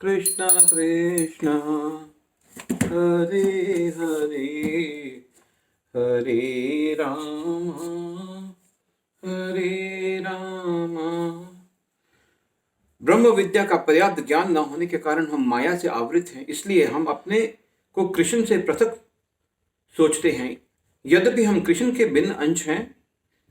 कृष्ण कृष्ण हरे हरे हरे राम ब्रह्म विद्या का पर्याप्त ज्ञान न होने के कारण हम माया से आवृत हैं। इसलिए हम अपने को कृष्ण से पृथक सोचते हैं। यद्यपि हम कृष्ण के भिन्न अंश हैं,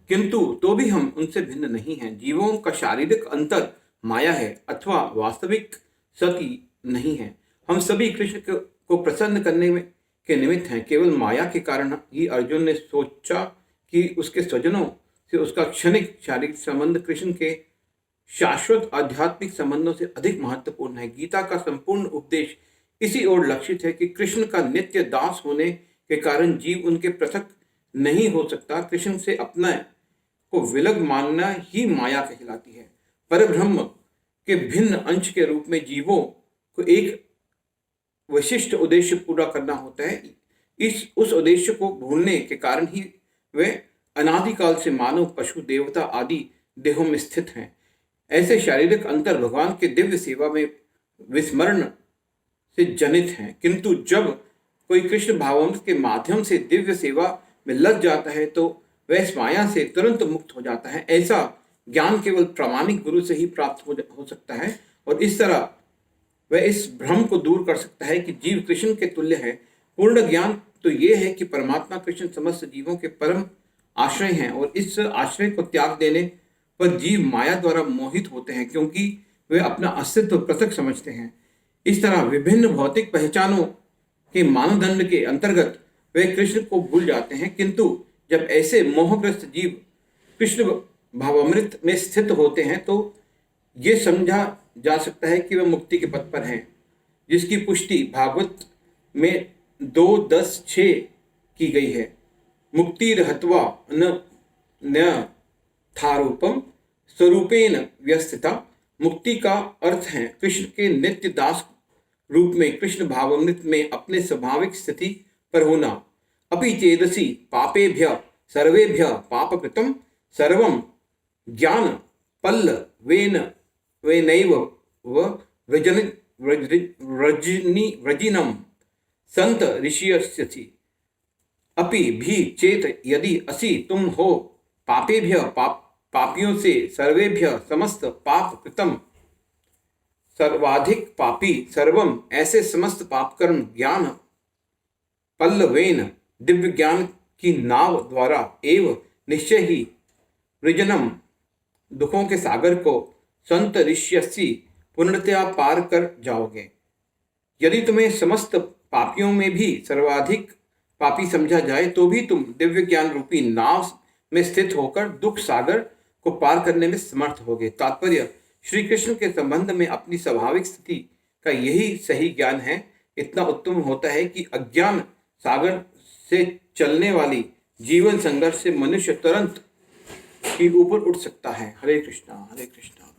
किंतु तो भी हम उनसे भिन्न नहीं हैं। जीवों का शारीरिक अंतर माया है अथवा वास्तविक सती नहीं है। हम सभी कृष्ण को प्रसन्न करने में के निमित्त हैं। केवल माया के कारण ही अर्जुन ने सोचा कि उसके स्वजनों से उसका क्षणिक शारीरिक संबंध कृष्ण के शाश्वत आध्यात्मिक संबंधों से अधिक महत्वपूर्ण है। गीता का संपूर्ण उपदेश इसी ओर लक्षित है कि कृष्ण का नित्य दास होने के कारण जीव उनके पृथक नहीं हो सकता। कृष्ण से अपना को विलग मानना ही माया कहलाती है। परब्रह्म के भिन्न अंश के रूप में जीवों को एक विशिष्ट उद्देश्य पूरा करना होता है। उस उद्देश्य को भूलने के कारण ही वे अनादिकाल से मानव, पशु, देवता आदि देहों में स्थित हैं। ऐसे शारीरिक अंतर भगवान के दिव्य सेवा में विस्मरण से जनित हैं, किंतु जब कोई कृष्ण भावामृत के माध्यम से दिव्य सेवा में लग जाता है तो वह इस माया से तुरंत मुक्त हो जाता है। ऐसा ज्ञान केवल प्रामाणिक गुरु से ही प्राप्त हो सकता है और इस तरह वह इस भ्रम को दूर कर सकता है कि जीव कृष्ण के तुल्य है। पूर्ण ज्ञान तो यह है कि परमात्मा कृष्ण समस्त जीवों के परम आश्रय हैं और इस आश्रय को त्याग देने पर जीव माया द्वारा मोहित होते हैं, क्योंकि वे अपना अस्तित्व पृथक समझते हैं। इस तरह विभिन्न भौतिक पहचानों के मानदंड के अंतर्गत वे कृष्ण को भूल जाते हैं, किंतु जब ऐसे मोहग्रस्त जीव कृष्ण भावामृत में स्थित होते हैं तो ये समझा जा सकता है कि वे मुक्ति के पथ पर हैं, जिसकी पुष्टि भागवत में 2:10-6 की गई है। मुक्ति रहत्वा न थारूपम स्वरूपेण व्यस्थिता। मुक्ति का अर्थ है कृष्ण के नित्य दास रूप में कृष्ण भावामृत में अपने स्वाभाविक स्थिति पर होना। अपि चेदसि पापेभ्य सर्वेभ्य पापकृतं सर्वं ज्ञान पल्लवेन वेनैव व्रजिनं संत ऋषियस्यसि। अपि भी चेत यदि असि तुम हो पापेभ्य पापियों से सर्वेभ्य समस्त पाप कृतम सर्वाधिक पापी सर्वम ऐसे समस्त पाप कर्म ज्ञान पल्लवेन दिव्य ज्ञान की नाव द्वारा एवं निश्चय ही वृजनम दुखों के सागर को संत ऋष्यसी पूर्णतया पार कर जाओगे। यदि तुम्हें समस्त पापियों में भी सर्वाधिक पापी समझा जाए तो भी तुम दिव्य ज्ञान रूपी नाव में स्थित होकर दुख सागर को पार करने में समर्थ होगे। तात्पर्य श्री कृष्ण के संबंध में अपनी स्वाभाविक स्थिति का यही सही ज्ञान है। इतना उत्तम होता है कि अज्ञान सागर से चलने वाली जीवन संघर्ष से मनुष्य तुरंत ही ऊपर उठ सकता है। हरे कृष्णा हरे कृष्णा।